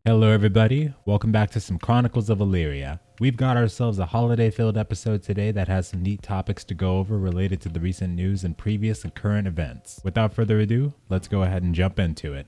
Hello everybody, welcome back to some Chronicles of Elyria. We've got ourselves a holiday-filled episode today that has some neat topics to go over related to the recent news and previous and current events. Without further ado, let's go ahead and jump into it.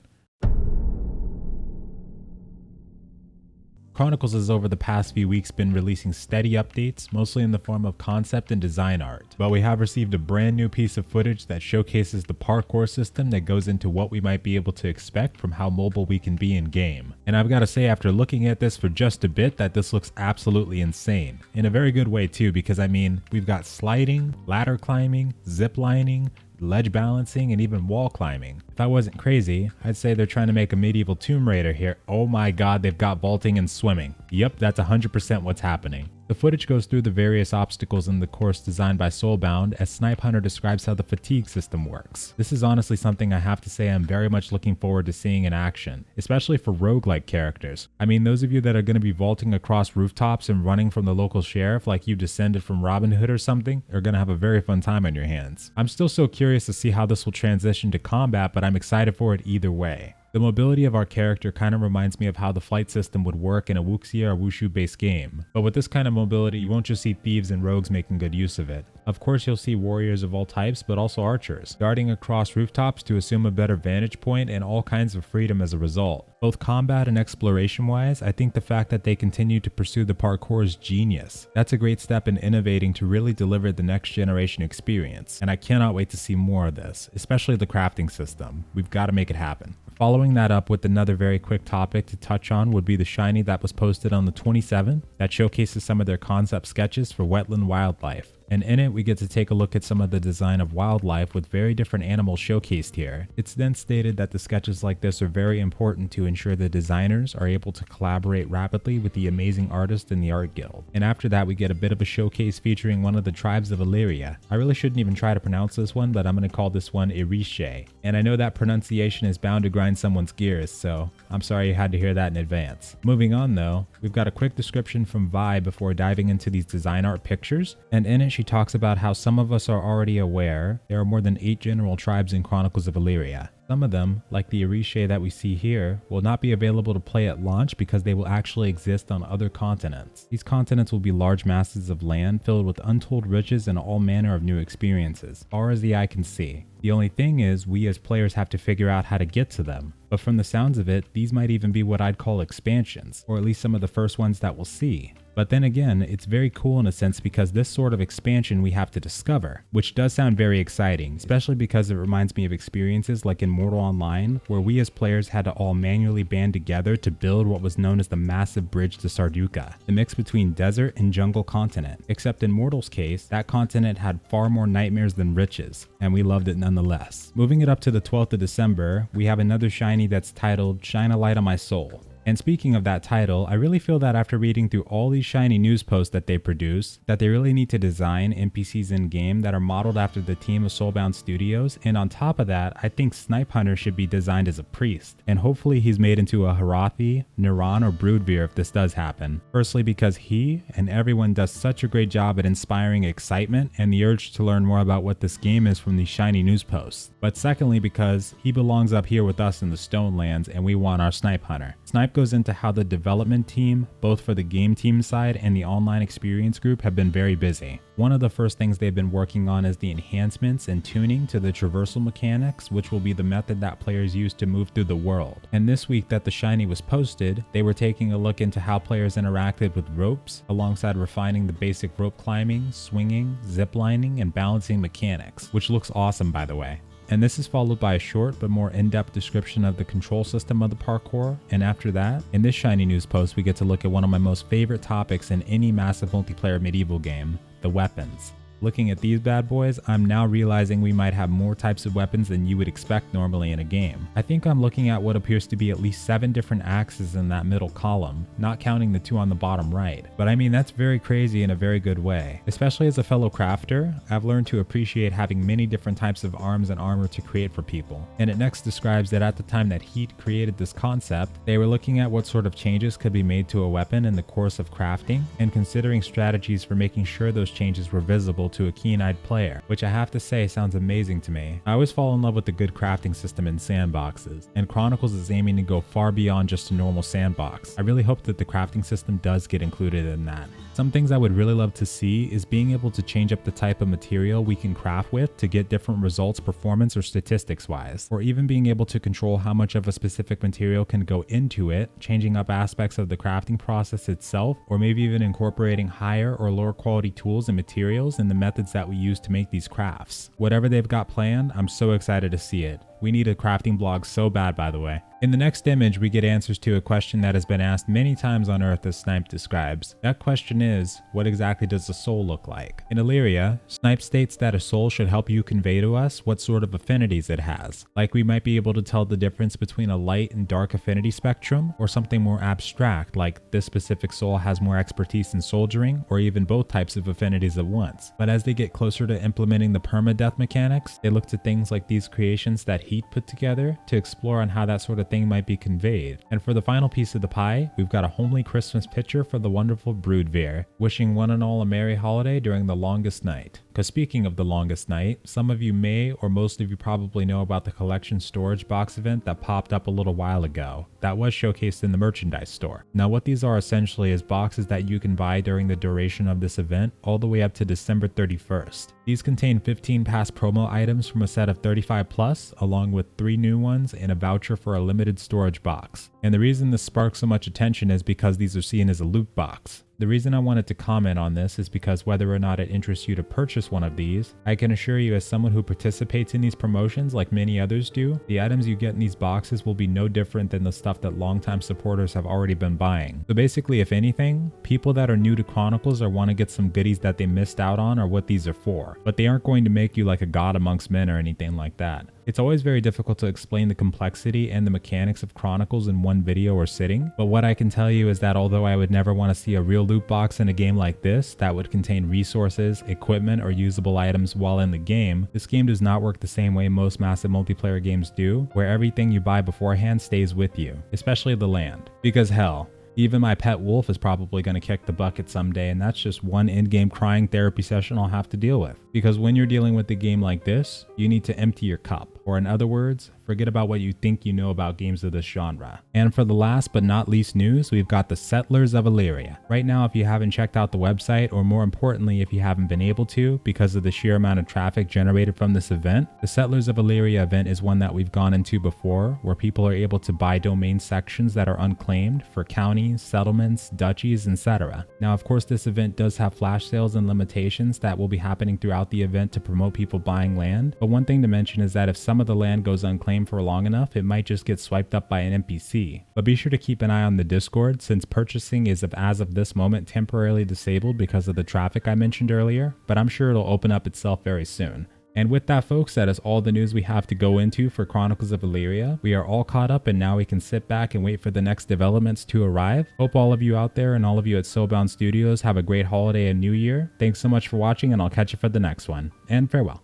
Chronicles has over the past few weeks been releasing steady updates, mostly in the form of concept and design art. But we have received a brand new piece of footage that showcases the parkour system that goes into what we might be able to expect from how mobile we can be in game. And I've got to say, after looking at this for just a bit, that this looks absolutely insane. In a very good way too, because I mean, we've got sliding, ladder climbing, zip lining, ledge balancing, and even wall climbing. If I wasn't crazy, I'd say they're trying to make a medieval Tomb Raider here. Oh my god, they've got vaulting and swimming. Yep, that's 100% what's happening. The footage goes through the various obstacles in the course designed by Soulbound, as Snipe Hunter describes how the fatigue system works. This is honestly something I have to say I'm very much looking forward to seeing in action, especially for roguelike characters. I mean, those of you that are going to be vaulting across rooftops and running from the local sheriff like you descended from Robin Hood or something are going to have a very fun time on your hands. I'm still so curious to see how this will transition to combat, but I'm excited for it either way. The mobility of our character kind of reminds me of how the flight system would work in a Wuxia or Wushu based game. But with this kind of mobility, you won't just see thieves and rogues making good use of it. Of course, you'll see warriors of all types, but also archers, darting across rooftops to assume a better vantage point and all kinds of freedom as a result. Both combat and exploration wise, I think the fact that they continue to pursue the parkour is genius. That's a great step in innovating to really deliver the next generation experience, and I cannot wait to see more of this, especially the crafting system. We've got to make it happen. Following that up with another very quick topic to touch on would be the shiny that was posted on the 27th that showcases some of their concept sketches for wetland wildlife. And in it, we get to take a look at some of the design of wildlife with very different animals showcased here. It's then stated that the sketches like this are very important to ensure the designers are able to collaborate rapidly with the amazing artist in the art guild. And after that, we get a bit of a showcase featuring one of the tribes of Elyria. I really shouldn't even try to pronounce this one, but I'm going to call this one ERISHE. And I know that pronunciation is bound to grind someone's gears, so I'm sorry you had to hear that in advance. Moving on though, we've got a quick description from Vi before diving into these design art pictures, and in it she talks about how some of us are already aware there are more than 8 general tribes in Chronicles of Elyria. Some of them, like the ERISHE that we see here, will not be available to play at launch because they will actually exist on other continents. These continents will be large masses of land filled with untold riches and all manner of new experiences, far as the eye can see. The only thing is, we as players have to figure out how to get to them. But from the sounds of it, these might even be what I'd call expansions, or at least some of the first ones that we'll see. But then again, it's very cool in a sense because this sort of expansion we have to discover, which does sound very exciting, especially because it reminds me of experiences like in Mortal Online, where we as players had to all manually band together to build what was known as the massive bridge to Sarduka, the mix between desert and jungle continent. Except in Mortal's case, that continent had far more nightmares than riches, and we loved it nonetheless. Moving it up to the 12th of December, we have another shiny that's titled Shine a Light on My Soul. And speaking of that title, I really feel that after reading through all these shiny news posts that they produce, that they really need to design NPCs in-game that are modeled after the team of Soulbound Studios, and on top of that, I think Snipe Hunter should be designed as a priest, and hopefully he's made into a Harathi, Niran, or Broodveer if this does happen. Firstly because he and everyone does such a great job at inspiring excitement and the urge to learn more about what this game is from these shiny news posts. But secondly because he belongs up here with us in the Stonelands and we want our Snipe Hunter. Snipe goes into how the development team, both for the game team side and the online experience group, have been very busy. One of the first things they've been working on is the enhancements and tuning to the traversal mechanics, which will be the method that players use to move through the world. And this week that the shiny was posted, they were taking a look into how players interacted with ropes, alongside refining the basic rope climbing, swinging, ziplining, and balancing mechanics, which looks awesome by the way. And this is followed by a short but more in-depth description of the control system of the parkour, and after that, in this shiny news post we get to look at one of my most favorite topics in any massive multiplayer medieval game, the weapons. Looking at these bad boys, I'm now realizing we might have more types of weapons than you would expect normally in a game. I think I'm looking at what appears to be at least 7 different axes in that middle column, not counting the 2 on the bottom right. But I mean, that's very crazy in a very good way. Especially as a fellow crafter, I've learned to appreciate having many different types of arms and armor to create for people. And it next describes that at the time that Heat created this concept, they were looking at what sort of changes could be made to a weapon in the course of crafting, and considering strategies for making sure those changes were visible to a keen-eyed player, which I have to say sounds amazing to me. I always fall in love with a good crafting system in sandboxes, and Chronicles is aiming to go far beyond just a normal sandbox. I really hope that the crafting system does get included in that. Some things I would really love to see is being able to change up the type of material we can craft with to get different results performance or statistics wise, or even being able to control how much of a specific material can go into it, changing up aspects of the crafting process itself, or maybe even incorporating higher or lower quality tools and materials in the methods that we use to make these crafts. Whatever they've got planned, I'm so excited to see it. We need a crafting blog so bad, by the way. In the next image, we get answers to a question that has been asked many times on Earth, as Snipe describes. That question is, what exactly does a soul look like? In Elyria, Snipe states that a soul should help you convey to us what sort of affinities it has. Like we might be able to tell the difference between a light and dark affinity spectrum, or something more abstract, like this specific soul has more expertise in soldiering, or even both types of affinities at once. But as they get closer to implementing the permadeath mechanics, they look to things like these creations that Heat put together to explore on how that sort of thing might be conveyed. And for the final piece of the pie, we've got a homely Christmas picture for the wonderful Broodveer, wishing one and all a merry holiday during the longest night. Because speaking of the longest night, some of you may, or most of you probably know about the collection storage box event that popped up a little while ago. That was showcased in the merchandise store. Now what these are essentially is boxes that you can buy during the duration of this event, all the way up to December 31st. These contain 15 past promo items from a set of 35 plus, along with 3 new ones and a voucher for a limited storage box. And the reason this sparks so much attention is because these are seen as a loot box. The reason I wanted to comment on this is because whether or not it interests you to purchase one of these, I can assure you as someone who participates in these promotions like many others do, the items you get in these boxes will be no different than the stuff that longtime supporters have already been buying. So basically, if anything, people that are new to Chronicles or want to get some goodies that they missed out on are what these are for. But they aren't going to make you like a god amongst men or anything like that. It's always very difficult to explain the complexity and the mechanics of Chronicles in one video or sitting, but what I can tell you is that although I would never want to see a real loot box in a game like this that would contain resources, equipment, or usable items while in the game, this game does not work the same way most massive multiplayer games do, where everything you buy beforehand stays with you, especially the land. Because hell, even my pet wolf is probably going to kick the bucket someday, and that's just one in-game crying therapy session I'll have to deal with. Because when you're dealing with a game like this, you need to empty your cup. Or in other words, forget about what you think you know about games of this genre. And for the last but not least news, we've got the Settlers of Elyria. Right now, if you haven't checked out the website, or more importantly, if you haven't been able to because of the sheer amount of traffic generated from this event, the Settlers of Elyria event is one that we've gone into before, where people are able to buy domain sections that are unclaimed for counties, settlements, duchies, etc. Now, of course, this event does have flash sales and limitations that will be happening throughout the event to promote people buying land, but one thing to mention is that if some of the land goes unclaimed for long enough, it might just get swiped up by an NPC. But be sure to keep an eye on the Discord, since purchasing is as of this moment temporarily disabled because of the traffic I mentioned earlier, but I'm sure it'll open up itself very soon. And with that, folks, that is all the news we have to go into for Chronicles of Elyria. We are all caught up, and now we can sit back and wait for the next developments to arrive. Hope all of you out there and all of you at Soulbound Studios have a great holiday and new year. Thanks so much for watching, and I'll catch you for the next one. And farewell.